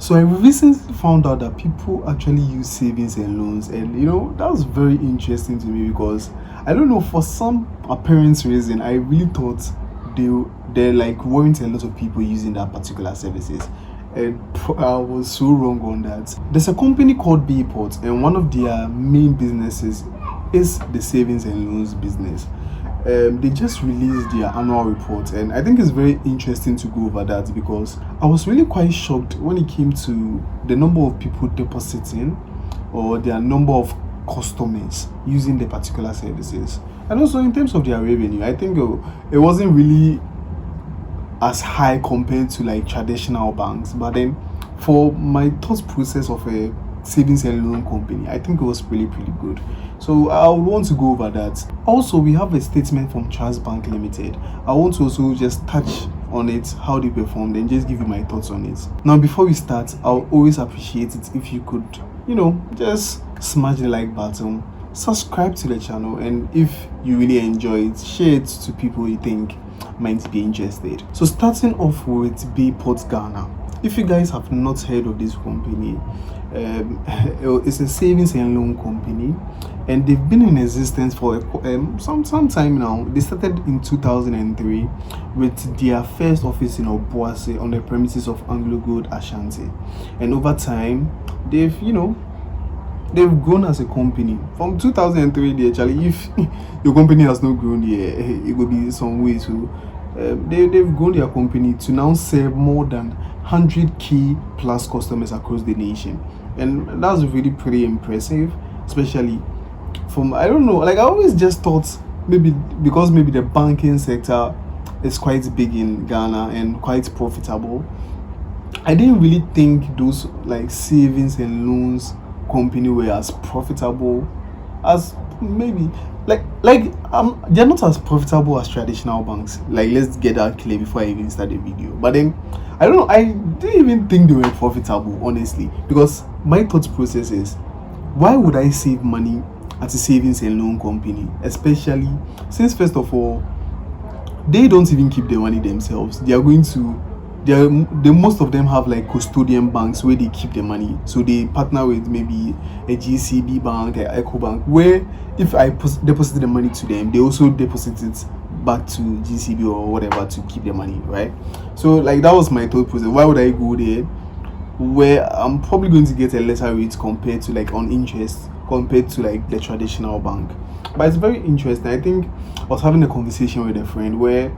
So I recently found out that people actually use savings and loans, and that was very interesting to me because I don't know, for some apparent reason I really thought they there like weren't a lot of people using that particular services, and I was so wrong on that. There's a company called Bayport, and one of their main businesses is the savings and loans business. They just released their annual report, and I think it's very interesting to go over that because I was really quite shocked when it came to the number of people depositing or their number of customers using the particular services, and also in terms of their revenue. I think it wasn't really as high compared to like traditional banks. But then, for my thought process of a savings and loan company, I think it was really pretty good. So I would want to go over that. Also, we have a statement from Trust Bank Limited. I want to also just touch on it, how they performed, and just give you my thoughts on it. Now, before we start, I'll always appreciate it if you could, just smash the like button, subscribe to the channel, and if you really enjoy it, share it to people you think might be interested. So starting off with Bayport Ghana. If you guys have not heard of this company, it's a savings and loan company, and they've been in existence for some time now. They started in 2003 with their first office in Obuasi on the premises of Anglo Gold Ashanti, and over time they've grown as a company. From 2003, they actually, if your company has not grown yet, it will be some way to they've grown their company to now serve more than 100k plus customers across the nation, and that's really pretty impressive, especially from, I don't know, like I always just thought maybe because maybe the banking sector is quite big in Ghana and quite profitable. I didn't really think those like savings and loans company were as profitable as maybe they're not as profitable as traditional banks. Like, let's get that clear before I even start the video. But then I don't know, I didn't even think they were profitable, honestly, because my thought process is, why would I save money at a savings and loan company, especially since, first of all, they don't even keep the money themselves. They are going to most of them have like custodian banks where they keep the money. So they partner with maybe a GCB bank, a Eco Bank, where if I deposit the money to them, they also deposit it back to GCB or whatever to keep the money, right? So like that was my thought process. Why would I go there where I'm probably going to get a lesser rate compared to like on interest compared to like the traditional bank? But it's very interesting. I think I was having a conversation with a friend where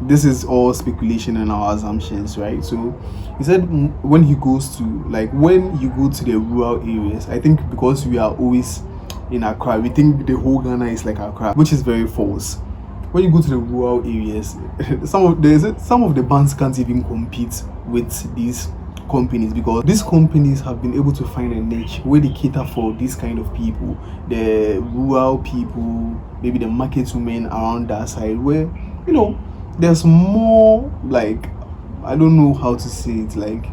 this is all speculation and our assumptions, right? So he said when you go to the rural areas, I think because we are always in Accra, we think the whole Ghana is like Accra, which is very false. When you go to the rural areas, some of the banks can't even compete with these companies, because these companies have been able to find a niche where they cater for these kind of people, the rural people, maybe the market women around that side, where there's more, like, I don't know how to say it, like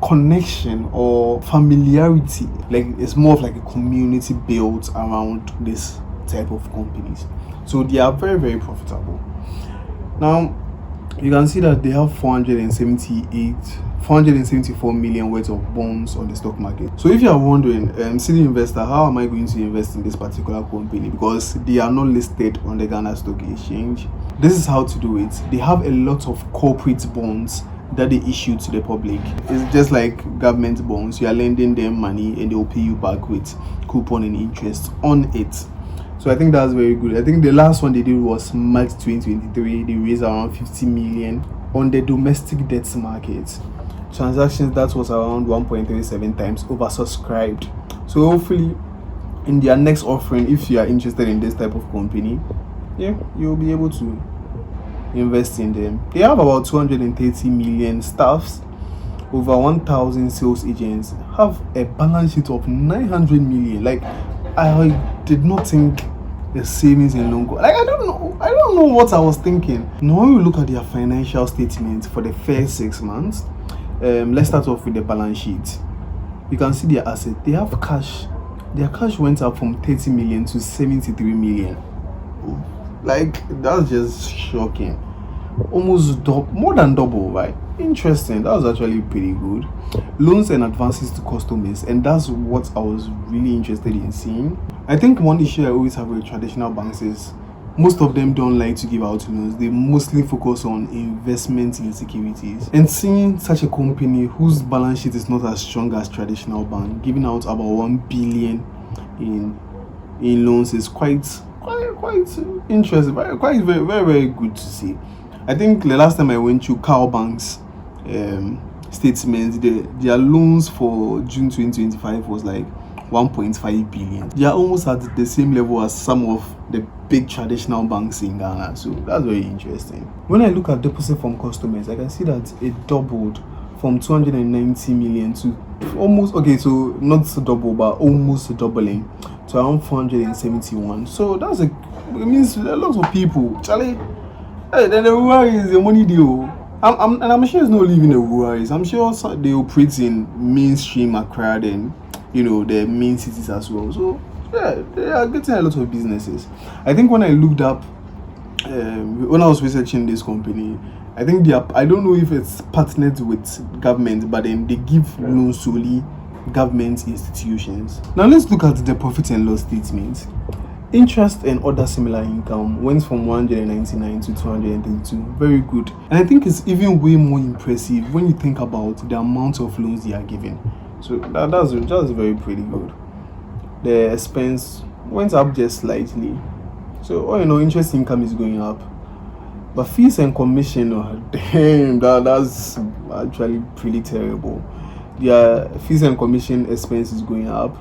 connection or familiarity. Like, it's more of like a community built around this type of companies. So they are very, very profitable. Now you can see that they have 474 million worth of bonds on the stock market. So if you are wondering, Cedi investor, how am I going to invest in this particular company, because they are not listed on the Ghana Stock Exchange? This is how to do it. They have a lot of corporate bonds that they issue to the public. It's just like government bonds. You are lending them money and they will pay you back with coupon and interest on it. So I think that's very good. I think the last one they did was March 2023. They raised around 50 million on the domestic debt market. Transactions that was around 1.37 times oversubscribed. So hopefully in their next offering, if you are interested in this type of company, you'll be able to invest in them. They have about 230 million staffs, over 1,000 sales agents, have a balance sheet of 900 million. Like, I did not think the savings in loan like, I don't know what I was thinking. Now when we look at their financial statements for the first 6 months, let's start off with the balance sheet. You can see their asset. They have cash. Their cash went up from 30 million to 73 million. Like, that's just shocking. Almost more than double, right? Interesting. That was actually pretty good. Loans and advances to customers, and that's what I was really interested in seeing. I think one issue I always have with traditional banks is most of them don't like to give out loans. They mostly focus on investment in securities. And seeing such a company whose balance sheet is not as strong as traditional bank giving out about 1 billion in loans is quite interesting, quite very good to see. I think the last time I went to Cow Bank's statements, their loans for June 2025 was like 1.5 billion. They are almost at the same level as some of the big traditional banks in Ghana. So that's very interesting. When I look at deposit from customers, I can see that it doubled from 290 million to almost, okay, so not double, but almost doubling to around 471. So it means a lot of people, Charlie. Hey, then the rural is the money deal. I'm sure it's not living the rural. I'm sure they operate in mainstream Accra and the main cities as well. So yeah, they are getting a lot of businesses. I think when I looked up, when I was researching this company, I think I don't know if it's partnered with government, but then they give loans solely government institutions. Now let's look at the profit and loss statement. Interest and other similar income went from 199 to 232. Very good. And I think it's even way more impressive when you think about the amount of loans they are giving. So that's very pretty good. The expense went up just slightly. So interest income is going up. But fees and commission, damn, that's actually pretty terrible. Their fees and commission expense is going up,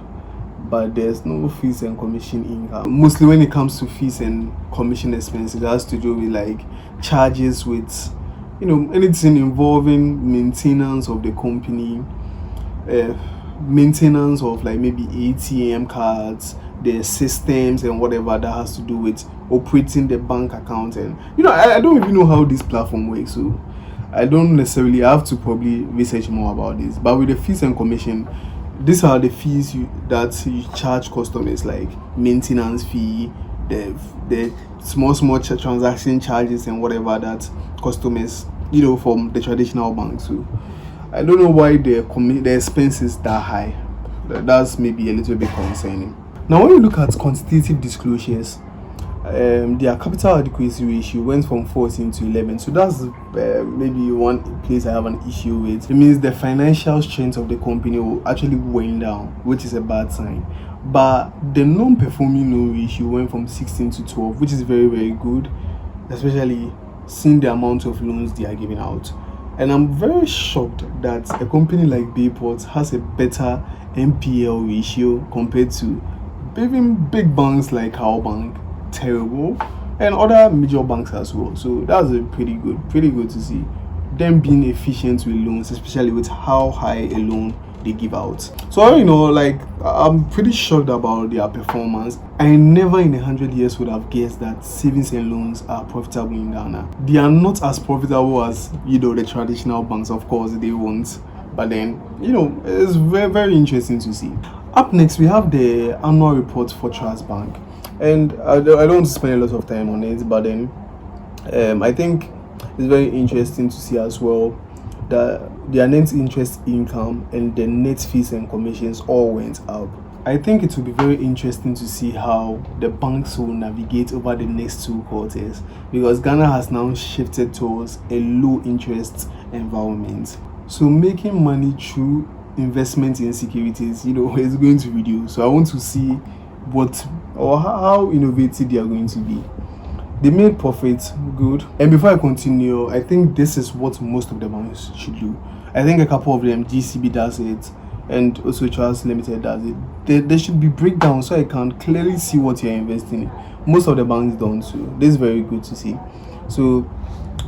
but there's no fees and commission income. Mostly when it comes to fees and commission expenses, it has to do with like charges with anything involving maintenance of the company, maintenance of like maybe ATM cards, the systems and whatever that has to do with operating the bank account. And I don't even know how this platform works, so I don't necessarily have to probably research more about this. But with the fees and commission, these are the fees that you charge customers, like maintenance fee, the small transaction charges and whatever that customers from the traditional banks. So I don't know why the expense is that high. That's maybe a little bit concerning. Now when you look at quantitative disclosures, their capital adequacy ratio went from 14 to 11. So that's maybe one place I have an issue with. It means the financial strength of the company will actually went down, which is a bad sign. But the non-performing loan ratio went from 16 to 12, which is very, very good, especially seeing the amount of loans they are giving out. And I'm very shocked that a company like Bayport has a better NPL ratio compared to even big banks like our bank, terrible, and other major banks as well. So that's pretty good to see them being efficient with loans, especially with how high a loan they give out. So I'm pretty shocked about their performance. I never in 100 years would have guessed that savings and loans are profitable in Ghana. They are not as profitable as the traditional banks, of course they won't, but then it's very, very interesting to see. Up next we have the annual report for Trust Bank, and I don't want to spend a lot of time on it, but then I think it's very interesting to see as well that their net interest income and the net fees and commissions all went up. I think it will be very interesting to see how the banks will navigate over the next 2 quarters, because Ghana has now shifted towards a low interest environment. So making money through investment in securities, is going to reduce. So I want to see how innovative they are going to be. They made profits, good. And before I continue, I think this is what most of the banks should do. I think a couple of them, GCB does it, and also Trust Limited does it. There should be breakdowns so I can clearly see what you're investing in. Most of the banks don't, so this is very good to see. So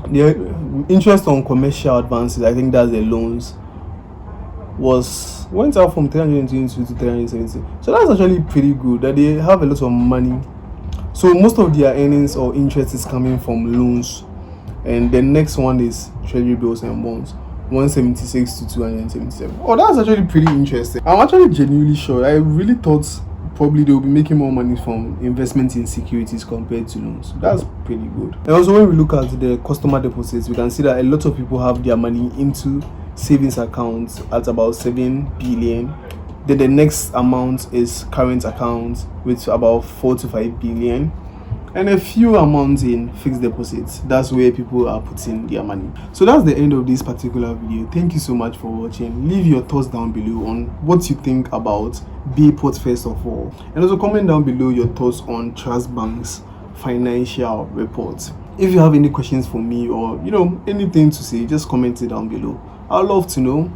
the interest on commercial advances, I think that's the loans, went up from 322 to 370. So that's actually pretty good that they have a lot of money. So most of their earnings or interest is coming from loans, and the next one is treasury bills and bonds, 176 to 277. Oh, that's actually pretty interesting. I'm actually genuinely sure. I really thought probably they'll be making more money from investment in securities compared to loans. That's pretty good. And also, when we look at the customer deposits, we can see that a lot of people have their money into savings accounts at about 7 billion. Then the next amount is current accounts with about 4 to 5 billion, and a few amounts in fixed deposits. That's where people are putting their money. So that's the end of this particular video. Thank you so much for watching. Leave your thoughts down below on what you think about Bayport first of all, and also comment down below your thoughts on Trust Bank's financial reports. If you have any questions for me, or anything to say, just comment it down below. I'd love to know.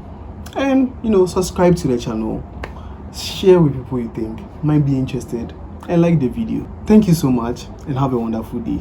And subscribe to the channel, share with people you think might be interested, and like the video. Thank you so much, and have a wonderful day.